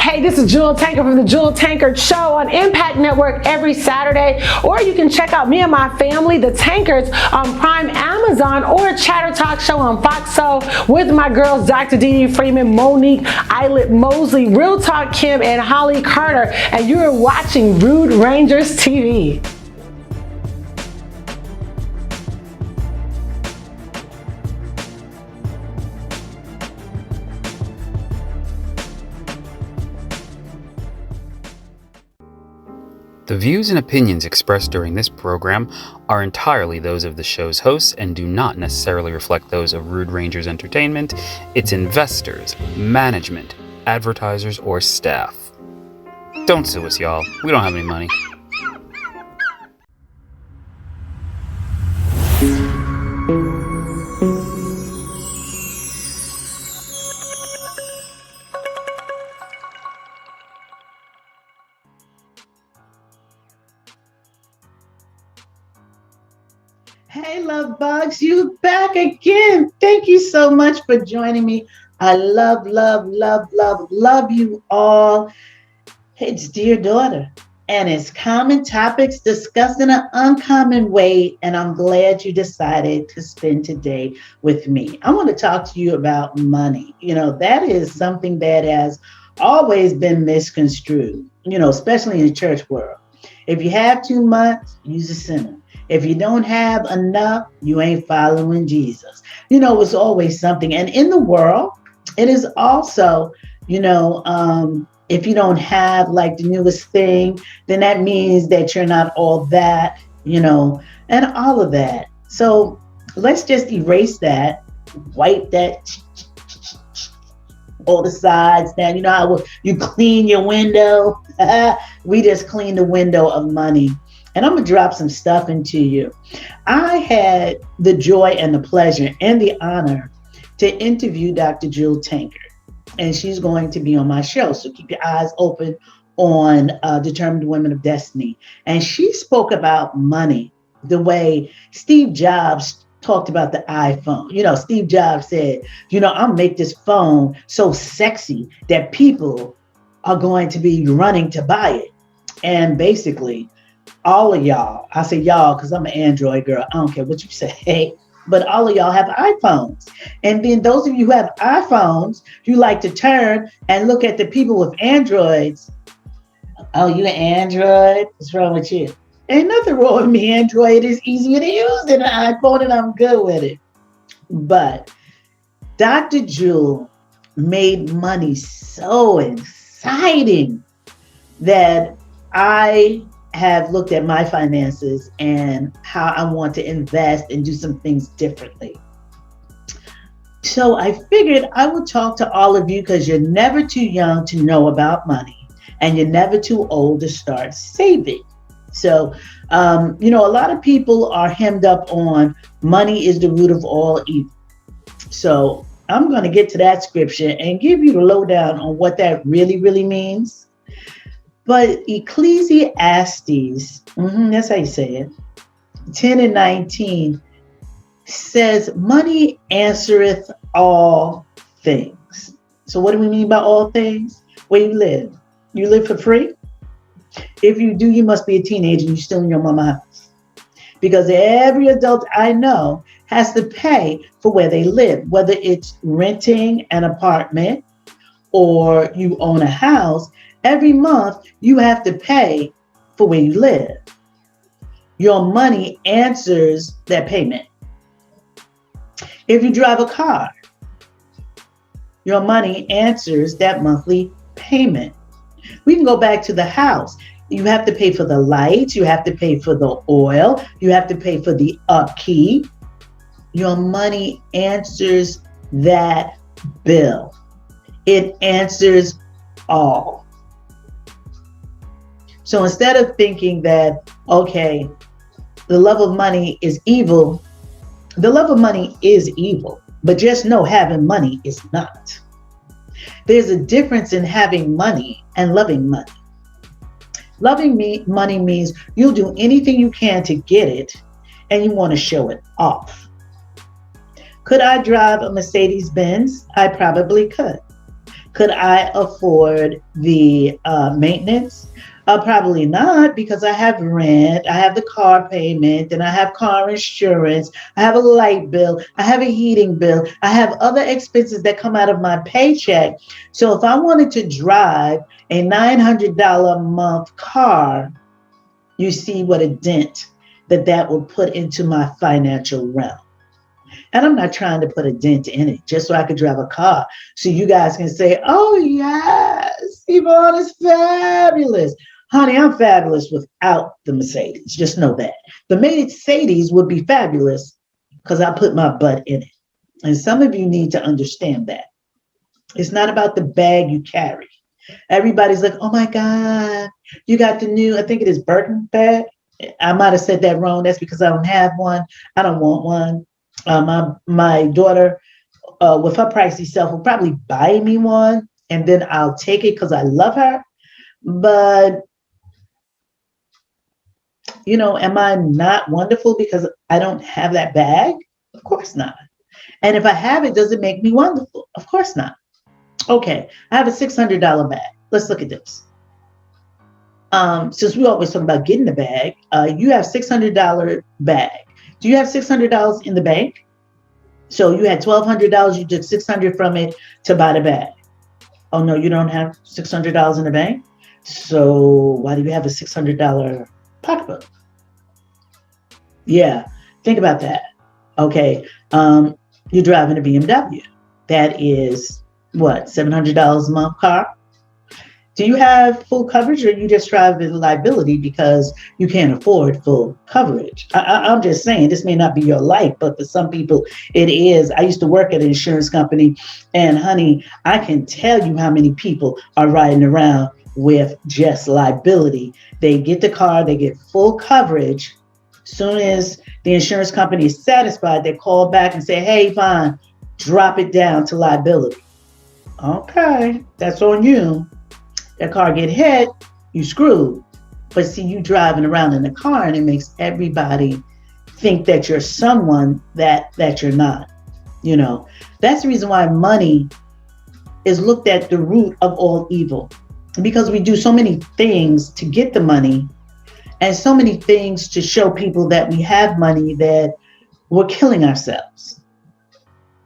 Hey, this is Jewel Tanker from the Jewel Tanker Show on Impact Network every Saturday. Or you can check out me and my family, the Tankers, on Prime Amazon or Chatter Talk Show on Fox Soul with my girls, Dr. Dee Dee Freeman, Monique, Islet Mosley, Real Talk Kim, and Holly Carter. And you're watching Rude Rangers TV. The views and opinions expressed during this program are entirely those of the show's hosts and do not necessarily reflect those of Rude Rangers Entertainment, its investors, management, advertisers, or staff. Don't sue us, y'all. We don't have any money. Hey, love bugs, you back again. Thank you so much for joining me. I love you all. It's Dear Daughter, and it's common topics discussed in an uncommon way, and I'm glad you decided to spend today with me. I want to talk to you about money. You know, that is something that has always been misconstrued, especially in the church world. If you have too much, use a sinner. If you don't have enough, you ain't following Jesus. It's always something. And in the world, it is also, if you don't have like the newest thing, then that means that you're not all that, and all of that. So let's just erase that, wipe that, all the sides down. You know how you clean your window? We just clean the window of money. And I'm going to drop some stuff into you. I had the joy and the pleasure and the honor to interview Dr. Jewel Tanker. And she's going to be on my show. So keep your eyes open on Determined Women of Destiny. And she spoke about money the way Steve Jobs talked about the iPhone. Steve Jobs said, I'll make this phone so sexy that people are going to be running to buy it. And basically, all of y'all, I say y'all because I'm an Android girl. I don't care what you say, but all of y'all have iPhones. And then those of you who have iPhones, you like to turn and look at the people with Androids. Oh, you an Android? What's wrong with you? Ain't nothing wrong with me. Android is easier to use than an iPhone, and I'm good with it. But Dr. Jewel made money so exciting that I have looked at my finances and how I want to invest and do some things differently. So I figured I would talk to all of you because you're never too young to know about money and you're never too old to start saving. So, a lot of people are hemmed up on money is the root of all evil. So I'm going to get to that scripture and give you the lowdown on what that really, really means. But Ecclesiastes, that's how you say it, 10 and 19 says, money answereth all things. So what do we mean by all things? Where you live. You live for free? If you do, you must be a teenager and you're still in your mama's house. Because every adult I know has to pay for where they live, whether it's renting an apartment or you own a house. Every month, you have to pay for where you live. Your money answers that payment. If you drive a car, your money answers that monthly payment. We can go back to the house. You have to pay for the lights. You have to pay for the oil. You have to pay for the upkeep. Your money answers that bill. It answers all. So instead of thinking that, okay, the love of money is evil, the love of money is evil, but just know having money is not. There's a difference in having money and loving money. Loving money means you'll do anything you can to get it and you want to show it off. Could I drive a Mercedes Benz? I probably could. Could I afford the maintenance? Probably not, because I have rent, I have the car payment, and I have car insurance, I have a light bill, I have a heating bill, I have other expenses that come out of my paycheck. So if I wanted to drive a $900 a month car, you see what a dent that will put into my financial realm. And I'm not trying to put a dent in it just so I could drive a car. So you guys can say, oh, yes, Yvonne is fabulous. Honey, I'm fabulous without the Mercedes. Just know that. The Mercedes would be fabulous because I put my butt in it. And some of you need to understand that. It's not about the bag you carry. Everybody's like, oh my God, you got the new, I think it is Birkin bag. I might have said that wrong. That's because I don't have one. I don't want one. My daughter, with her pricey self, will probably buy me one, and then I'll take it because I love her. But, am I not wonderful because I don't have that bag? Of course not. And if I have it, does it make me wonderful? Of course not. Okay, I have a $600 bag. Let's look at this. Since we always talk about getting the bag, you have $600 bag. Do you have $600 in the bank? So you had $1,200, you took $600 from it to buy the bag. Oh no, you don't have $600 in the bank? So why do you have a $600 pocketbook? Yeah, think about that. Okay, you're driving a BMW. That is what, $700 a month car? Do you have full coverage, or you just drive with liability because you can't afford full coverage? I'm just saying, this may not be your life, but for some people it is. I used to work at an insurance company, and honey, I can tell you how many people are riding around with just liability. They get the car, they get full coverage. Soon as the insurance company is satisfied, they call back and say, hey, fine, drop it down to liability. Okay, that's on you. That car get hit, you screwed. But see, you driving around in the car, and it makes everybody think that you're someone that you're not. That's the reason why money is looked at the root of all evil, because we do so many things to get the money and so many things to show people that we have money that we're killing ourselves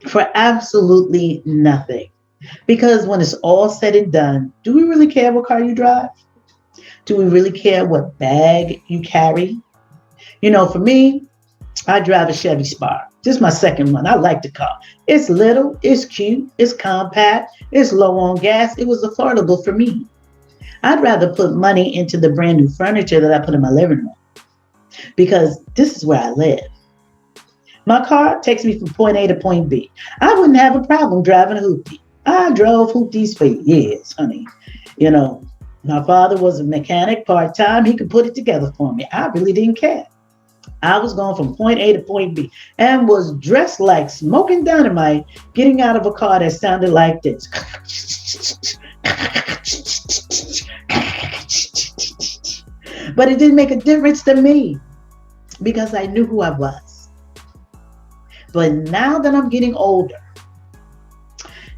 for absolutely nothing. Because when it's all said and done, do we really care what car you drive? Do we really care what bag you carry? For me, I drive a Chevy Spark. This is my second one. I like the car. It's little, it's cute, it's compact, it's low on gas. It was affordable for me. I'd rather put money into the brand new furniture that I put in my living room, because this is where I live. My car takes me from point A to point B. I wouldn't have a problem driving a hoopty. I drove hoopties for years, honey. My father was a mechanic part-time. He could put it together for me. I really didn't care. I was going from point A to point B and was dressed like smoking dynamite, getting out of a car that sounded like this. But it didn't make a difference to me because I knew who I was. But now that I'm getting older,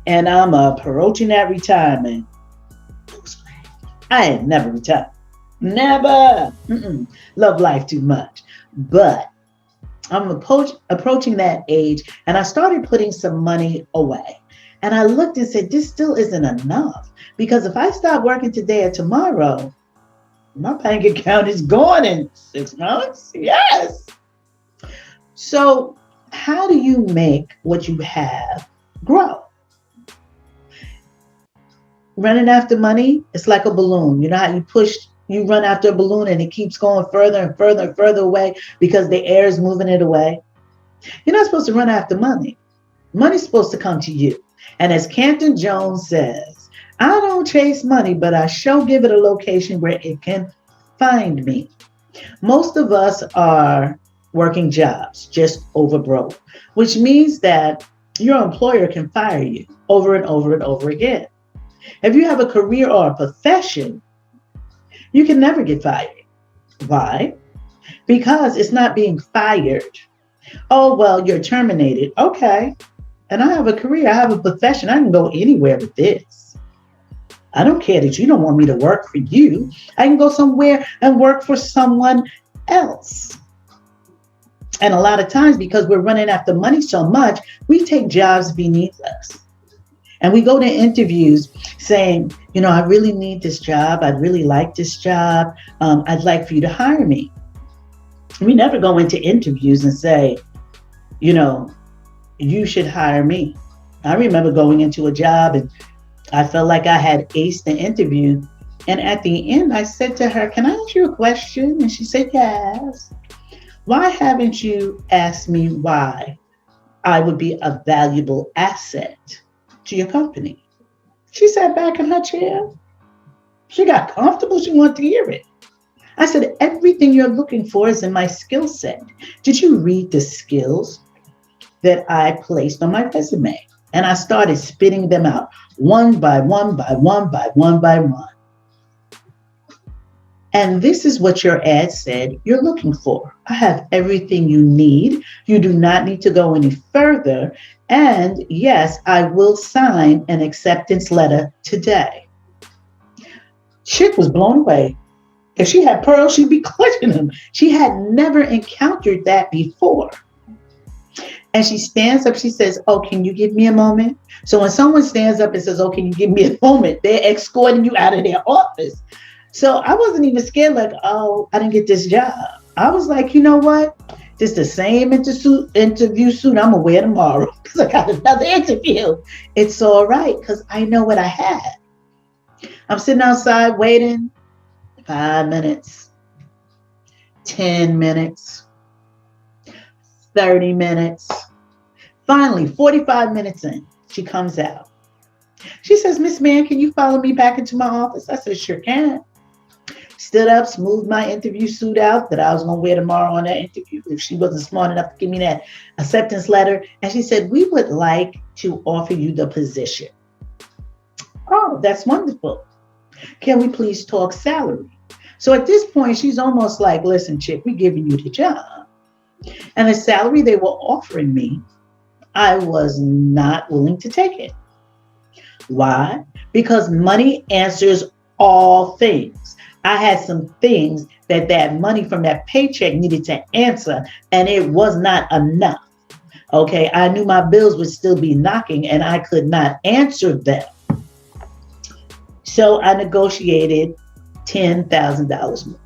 and I'm approaching that retirement, I had never retired. Never. Love life too much. But I'm approaching that age, and I started putting some money away. And I looked and said, this still isn't enough. Because if I stop working today or tomorrow, my bank account is gone in 6 months. Yes. So how do you make what you have grow? Running after money, it's like a balloon. You know how you run after a balloon and it keeps going further and further and further away because the air is moving it away? You're not supposed to run after money. Money's supposed to come to you. And as Canton Jones says, I don't chase money, but I sure give it a location where it can find me. Most of us are working jobs, just over broke, which means that your employer can fire you over and over and over again. If you have a career or a profession, you can never get fired. Why? Because it's not being fired. Oh, well, you're terminated. Okay. And I have a career. I have a profession. I can go anywhere with this. I don't care that you don't want me to work for you. I can go somewhere and work for someone else. And a lot of times, because we're running after money so much, we take jobs beneath us. And we go to interviews saying, I really need this job. I'd really like this job. I'd like for you to hire me. We never go into interviews and say, you should hire me. I remember going into a job and I felt like I had aced the interview. And at the end, I said to her, can I ask you a question? And she said, yes. Why haven't you asked me why I would be a valuable asset to your company? She sat back in her chair. She got comfortable. She wanted to hear it. I said, everything you're looking for is in my skill set. Did you read the skills that I placed on my resume? And I started spitting them out one by one by one by one by one. And this is what your ad said you're looking for. I have everything you need. You do not need to go any further. And yes, I will sign an acceptance letter today. Chick was blown away. If she had pearls, she'd be clutching them. She had never encountered that before. And she stands up, she says, oh, can you give me a moment? So when someone stands up and says, oh, can you give me a moment? They're escorting you out of their office. So I wasn't even scared like, oh, I didn't get this job. I was like, you know what? This is the same interview suit I'm going to wear tomorrow because I got another interview. It's all right because I know what I had. I'm sitting outside waiting 5 minutes, 10 minutes, 30 minutes. Finally, 45 minutes in, she comes out. She says, Miss Mann, can you follow me back into my office? I said, sure can. Stood up, smoothed my interview suit out that I was going to wear tomorrow on that interview if she wasn't smart enough to give me that acceptance letter. And she said, we would like to offer you the position. Oh, that's wonderful. Can we please talk salary? So at this point, she's almost like, listen, chick, we're giving you the job. And the salary they were offering me, I was not willing to take it. Why? Because money answers all things. I had some things that money from that paycheck needed to answer, and it was not enough. Okay, I knew my bills would still be knocking and I could not answer them. So I negotiated $10,000 more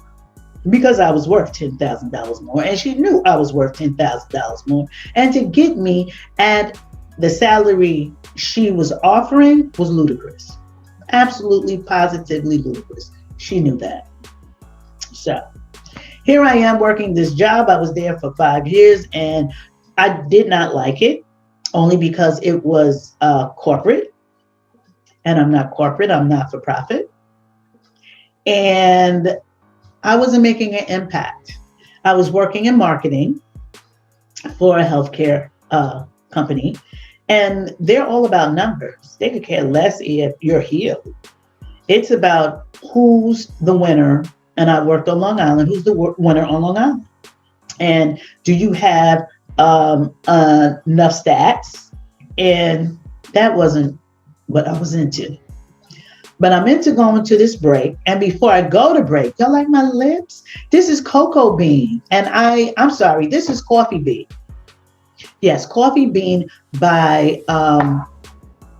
because I was worth $10,000 more, and she knew I was worth $10,000 more. And to get me at the salary she was offering was ludicrous. Absolutely, positively ludicrous. She knew that. So here I am working this job. I was there for 5 years and I did not like it, only because it was corporate. And I'm not corporate, I'm not for profit. And I wasn't making an impact. I was working in marketing for a healthcare company, and they're all about numbers. They could care less if you're healed. It's about who's the winner. And I worked on Long Island. Who's the winner on Long Island? And do you have enough stats? And that wasn't what I was into. But I'm into going to this break. And before I go to break, y'all like my lips? This is cocoa bean. And I'm sorry, this is coffee bean. Yes, coffee bean by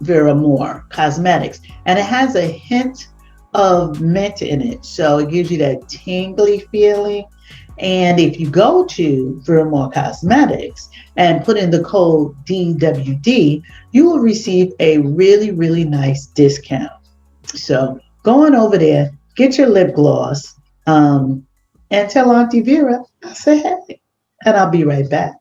Vera Moore Cosmetics. And it has a hint of mint in it. So it gives you that tingly feeling. And if you go to Vera Moore Cosmetics and put in the code DWD, you will receive a really, really nice discount. So go on over there, get your lip gloss, and tell Auntie Vera I say hey, and I'll be right back.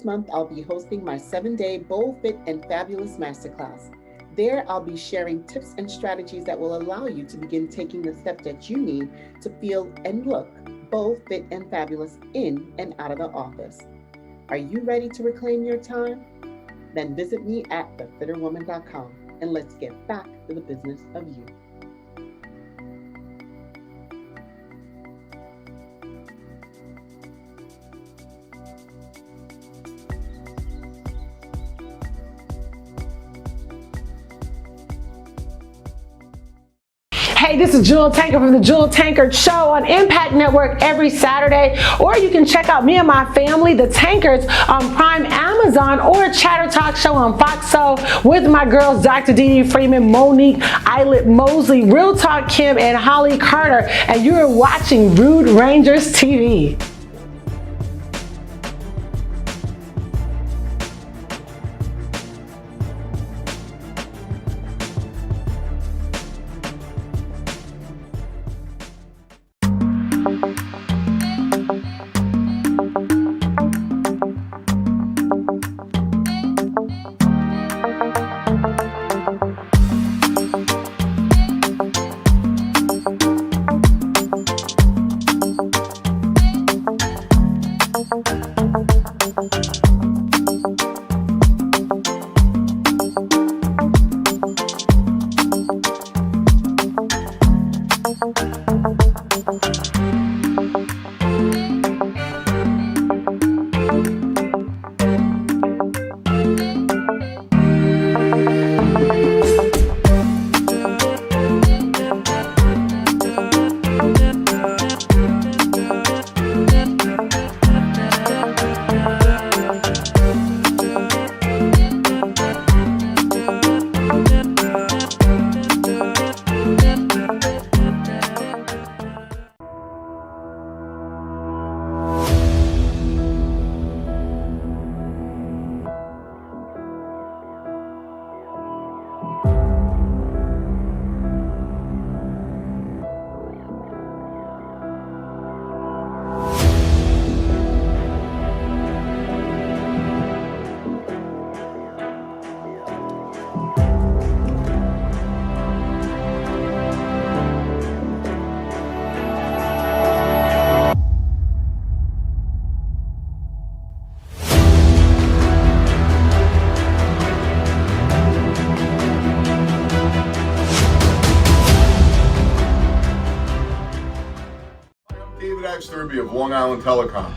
this month, I'll be hosting my 7-day Bold, Fit, and Fabulous Masterclass. There, I'll be sharing tips and strategies that will allow you to begin taking the steps that you need to feel and look bold, fit, and fabulous in and out of the office. Are you ready to reclaim your time? Then visit me at thefitterwoman.com and let's get back to the business of you. Hey, this is Jewel Tanker from the Jewel Tankard Show on Impact Network every Saturday. Or you can check out me and my family, the Tankers, on Prime Amazon or Chatter Talk Show on Fox So with my girls, Dr. Dee Freeman, Monique, Eilert Mosley, Real Talk Kim, and Holly Carter. And you are watching Rude Rangers TV. Of Long Island Telecom.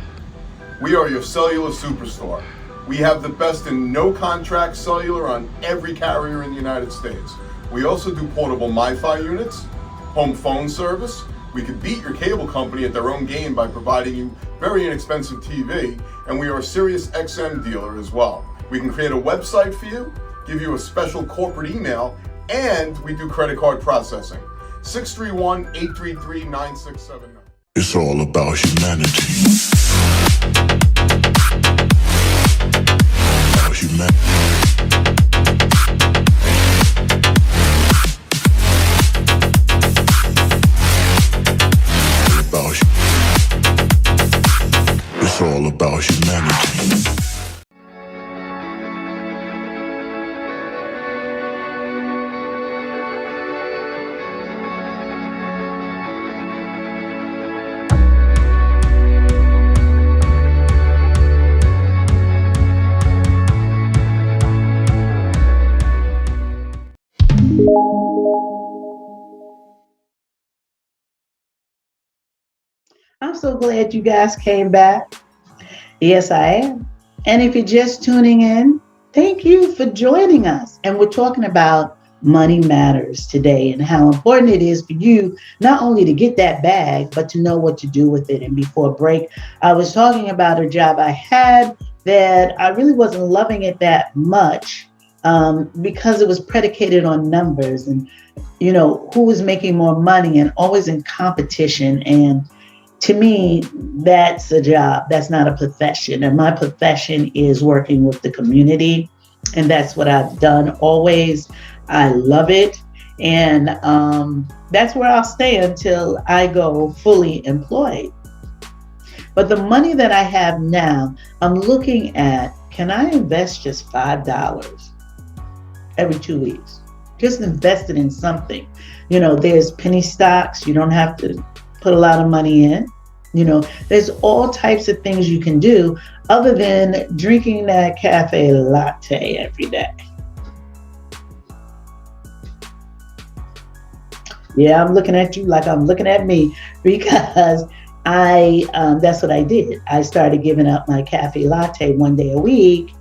We are your cellular superstore. We have the best in no contract cellular on every carrier in the United States. We also do portable MiFi units, home phone service. We could beat your cable company at their own game by providing you very inexpensive TV, and we are a Sirius XM dealer as well. We can create a website for you, give you a special corporate email, and we do credit card processing. 631-833-9679. It's all about humanity. About humanity. It's all about humanity. I'm so glad you guys came back. Yes, I am. And if you're just tuning in, thank you for joining us. And we're talking about money matters today and how important it is for you not only to get that bag, but to know what to do with it. And before break, I was talking about a job I had that I really wasn't loving it that much because it was predicated on numbers and, you know, who was making more money and always in competition. And to me, that's a job. That's not a profession. And my profession is working with the community. And that's what I've done always. I love it. And that's where I'll stay until I go fully employed. But the money that I have now, I'm looking at, can I invest just $5 every 2 weeks? Just invest it in something. There's penny stocks. You don't have to put a lot of money in. There's all types of things you can do other than drinking that cafe latte every day. Yeah, I'm looking at you like I'm looking at me, because that's what I did. I started giving up my cafe latte one day a week,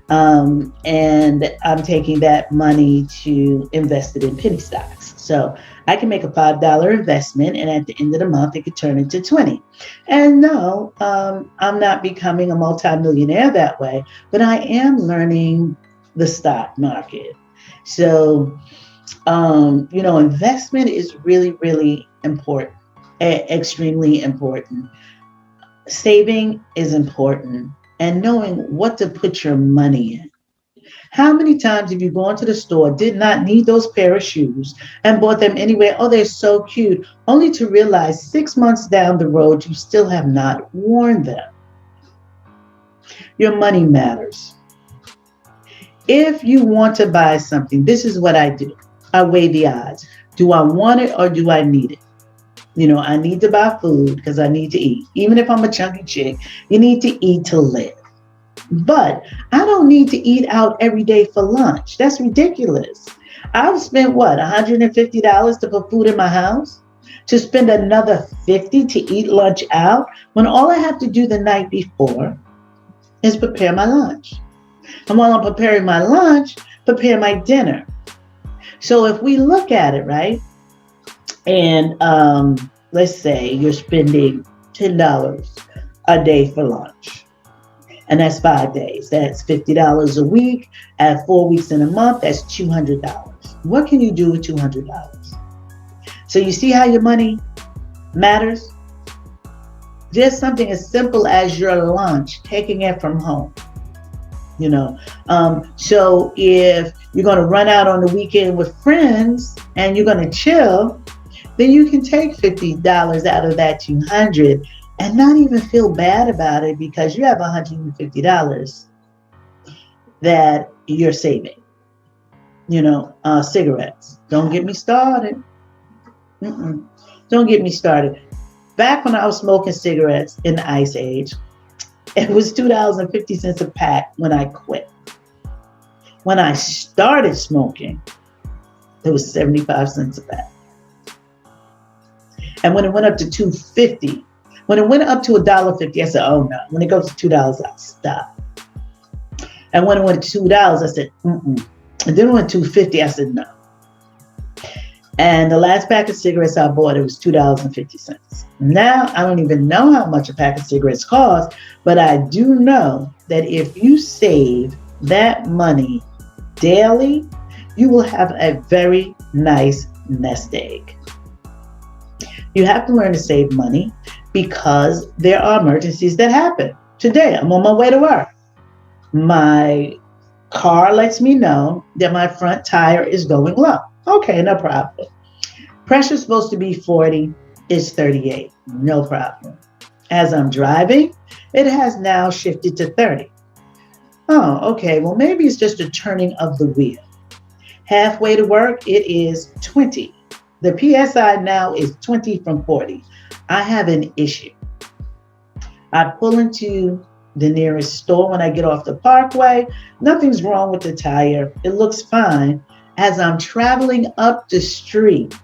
and I'm taking that money to invest it in penny stocks. So I can make a $5 investment, and at the end of the month, it could turn into 20. And no, I'm not becoming a multimillionaire that way, but I am learning the stock market. So, investment is really, really important, extremely important. Saving is important, and knowing what to put your money in. How many times have you gone to the store, did not need those pair of shoes, and bought them anyway? Oh, they're so cute, only to realize 6 months down the road, you still have not worn them. Your money matters. If you want to buy something, this is what I do. I weigh the odds. Do I want it or do I need it? I need to buy food because I need to eat. Even if I'm a chunky chick, you need to eat to live. But I don't need to eat out every day for lunch. That's ridiculous. I've spent $150 to put food in my house, to spend another $50 to eat lunch out, when all I have to do the night before is prepare my lunch. And while I'm preparing my lunch, prepare my dinner. So if we look at it, right, and let's say you're spending $10 a day for lunch, and that's 5 days. That's $50 a week. At 4 weeks in a month, that's $200. What can you do with $200? So you see how your money matters? Just something as simple as your lunch, taking it from home. So if you're going to run out on the weekend with friends and you're going to chill, then you can take $50 out of that $200 and not even feel bad about it, because you have $150 that you're saving. Cigarettes. Don't get me started. Don't get me started. Back when I was smoking cigarettes in the Ice Age, it was $2.50 a pack when I quit. When I started smoking, it was 75 cents a pack. And when it went up to $2.50, when it went up to $1.50, I said, oh no. When it goes to $2, I'll stop. And when it went to $2, I said, And then it went to $2.50, I said, no. And the last pack of cigarettes I bought, it was $2.50. Now, I don't even know how much a pack of cigarettes costs, but I do know that if you save that money daily, you will have a very nice nest egg. You have to learn to save money, because there are emergencies that happen. Today, I'm on my way to work. My car lets me know that my front tire is going low. Okay, no problem. Pressure's supposed to be 40, it's 38, no problem. As I'm driving, it has now shifted to 30. Oh, okay, well maybe it's just a turning of the wheel. Halfway to work, it is 20. The PSI now is 20 from 40. I have an issue. I pull into the nearest store when I get off the parkway. Nothing's wrong with the tire. It looks fine. As I'm traveling up the street,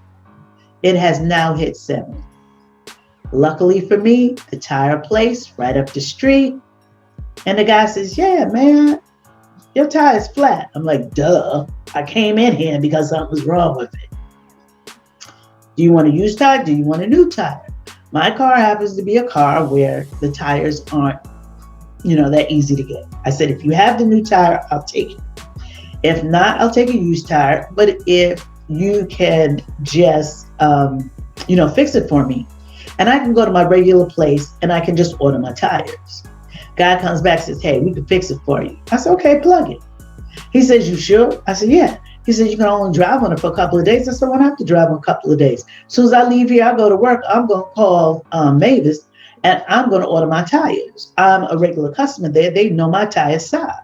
it has now hit 70. Luckily for me, the tire place right up the street. And the guy says, yeah, man, your tire's flat. I'm like, duh. I came in here because something was wrong with it. Do you want a used tire? Do you want a new tire? My car happens to be a car where the tires aren't, that easy to get. I said, if you have the new tire, I'll take it. If not, I'll take a used tire. But if you can just, fix it for me, and I can go to my regular place and I can just order my tires. Guy comes back and says, hey, we can fix it for you. I said, okay, plug it. He says, you sure? I said, yeah. He said, you can only drive on it for a couple of days. I said, well, I don't have to drive on a couple of days. As soon as I leave here, I go to work. I'm going to call Mavis and I'm going to order my tires. I'm a regular customer there. They know my tire size.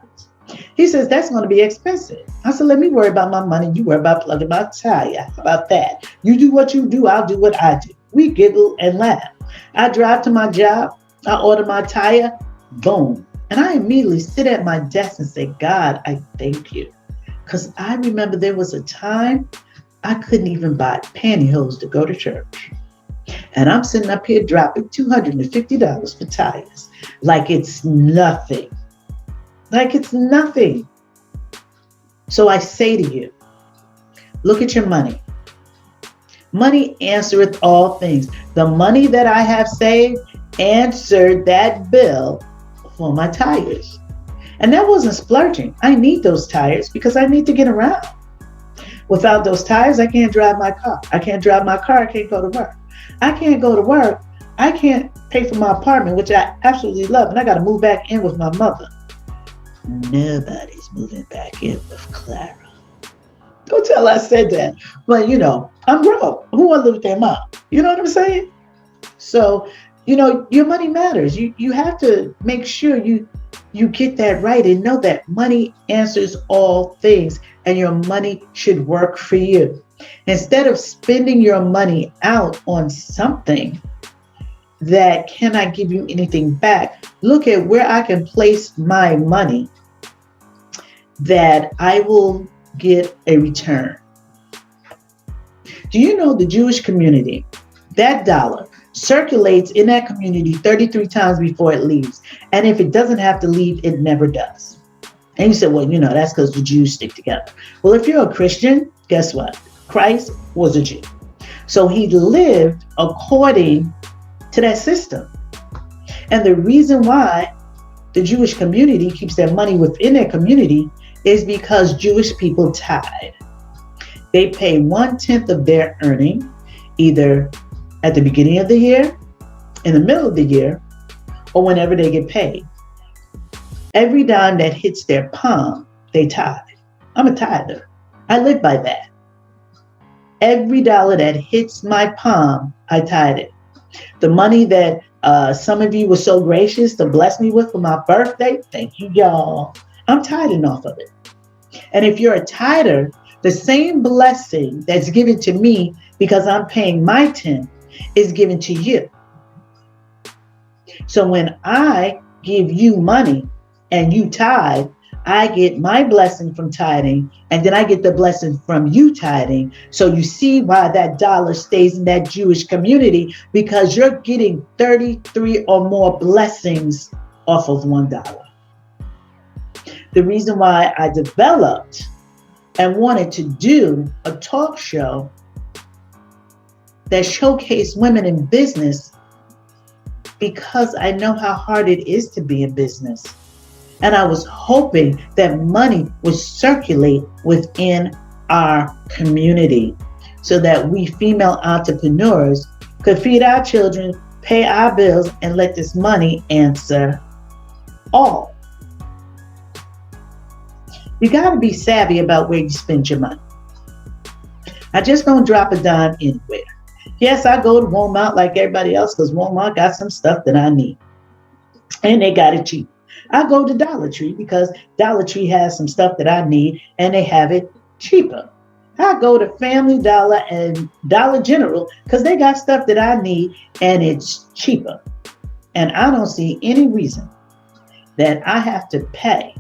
He says, that's going to be expensive. I said, let me worry about my money. You worry about plugging my tire. How about that? You do what you do. I'll do what I do. We giggle and laugh. I drive to my job. I order my tire. Boom. And I immediately sit at my desk and say, God, I thank you. Because I remember there was a time I couldn't even buy pantyhose to go to church. And I'm sitting up here dropping $250 for tires. Like it's nothing. Like it's nothing. So I say to you, look at your money. Money answereth all things. The money that I have saved answered that bill for my tires. And that wasn't splurging. I need those tires because I need to get around. Without those tires, I can't drive my car. I can't drive my car. I can't go to work. I can't go to work. I can't pay for my apartment, which I absolutely love. And I got to move back in with my mother. Nobody's moving back in with Clara. Don't tell I said that. But, I'm grown. Who want to live with their mom? You know what I'm saying? So, your money matters. You have to make sure you get that right and know that money answers all things and your money should work for you. Instead of spending your money out on something that cannot give you anything back, look at where I can place my money that I will get a return. Do you know the Jewish community, that dollar circulates in that community 33 times before it leaves. And if it doesn't have to leave, it never does. And you said, well, that's because the Jews stick together. Well, if you're a Christian, guess what? Christ was a Jew. So he lived according to that system. And the reason why the Jewish community keeps their money within their community is because Jewish people tithe. They pay 1/10 of their earning, either at the beginning of the year, in the middle of the year, or whenever they get paid. Every dime that hits their palm, they tithe. I'm a tither. I live by that. Every dollar that hits my palm, I tithe it. The money that some of you were so gracious to bless me with for my birthday, thank you, y'all. I'm tithing off of it. And if you're a tither, the same blessing that's given to me because I'm paying my 10 is given to you. So when I give you money and you tithe, I get my blessing from tithing, and then I get the blessing from you tithing. So you see why that dollar stays in that Jewish community, because you're getting 33 or more blessings off of $1. The reason why I developed and wanted to do a talk show that showcased women in business, because I know how hard it is to be in business. And I was hoping that money would circulate within our community so that we female entrepreneurs could feed our children, pay our bills, and let this money answer all. You got to be savvy about where you spend your money. I just don't drop a dime anywhere. Yes, I go to Walmart like everybody else because Walmart got some stuff that I need. And they got it cheap. I go to Dollar Tree because Dollar Tree has some stuff that I need and they have it cheaper. I go to Family Dollar and Dollar General because they got stuff that I need and it's cheaper. And I don't see any reason that I have to pay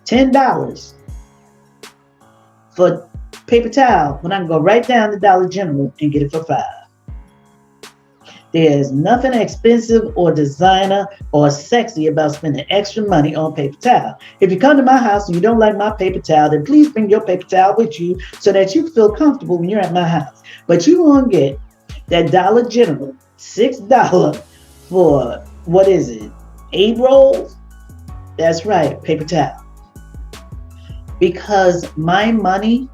$10 for paper towel when I can go right down to Dollar General and get it for $5. There's nothing expensive or designer or sexy about spending extra money on paper towel. If you come to my house and you don't like my paper towel, then please bring your paper towel with you so that you feel comfortable when you're at my house. But you won't get that Dollar General $6 for, 8 rolls? That's right, paper towel. Because my money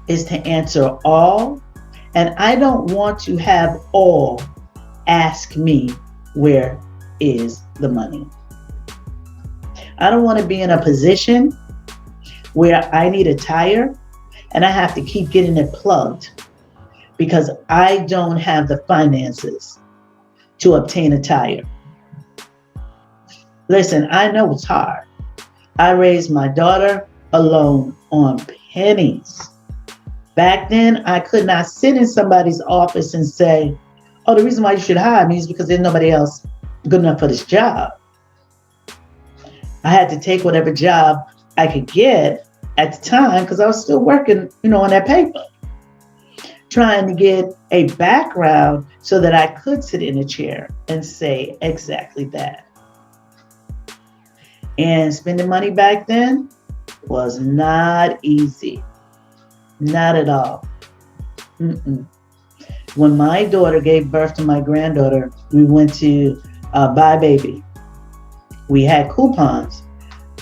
is to answer all, and I don't want to have all ask me, where is the money? I don't want to be in a position where I need a tire and I have to keep getting it plugged because I don't have the finances to obtain a tire. Listen, I know it's hard. I raised my daughter alone on pennies. Back then, I could not sit in somebody's office and say, oh, the reason why you should hire me is because there's nobody else good enough for this job. I had to take whatever job I could get at the time because I was still working, on that paper, trying to get a background so that I could sit in a chair and say exactly that. And spending money back then was not easy. Not at all. When my daughter gave birth to my granddaughter, we went to Buy Baby. We had coupons,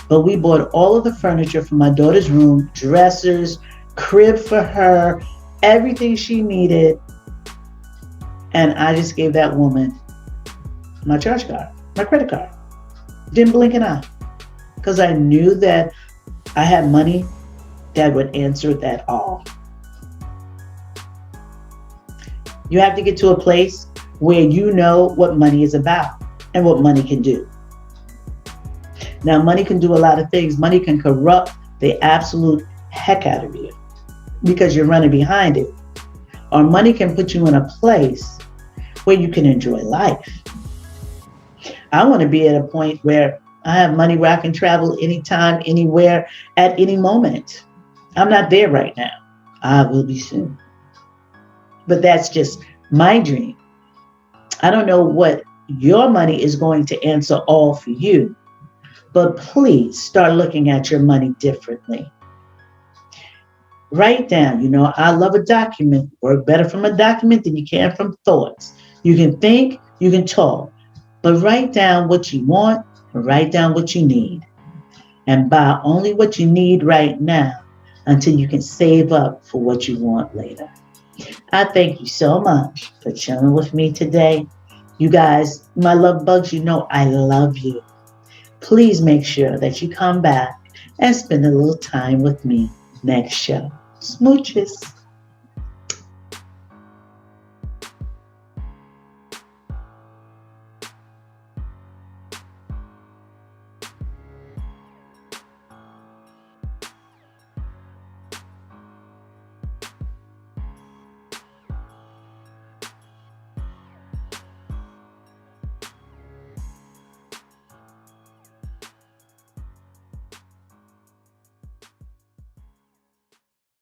but we bought all of the furniture for my daughter's room, dressers, crib for her, everything she needed. And I just gave that woman my charge card, my credit card. Didn't blink an eye, because I knew that I had money that would answer that all. You have to get to a place where you know what money is about and what money can do. Now, money can do a lot of things. Money can corrupt the absolute heck out of you because you're running behind it. Or money can put you in a place where you can enjoy life. I want to be at a point where I have money where I can travel anytime, anywhere, at any moment. I'm not there right now. I will be soon. But that's just my dream. I don't know what your money is going to answer all for you, but please start looking at your money differently. Write down, I love a document. Work better from a document than you can from thoughts. You can think, you can talk, but write down what you want, write down what you need, and buy only what you need right now until you can save up for what you want later. I thank you so much for chilling with me today. You guys, my love bugs, I love you. Please make sure that you come back and spend a little time with me next show. Smooches.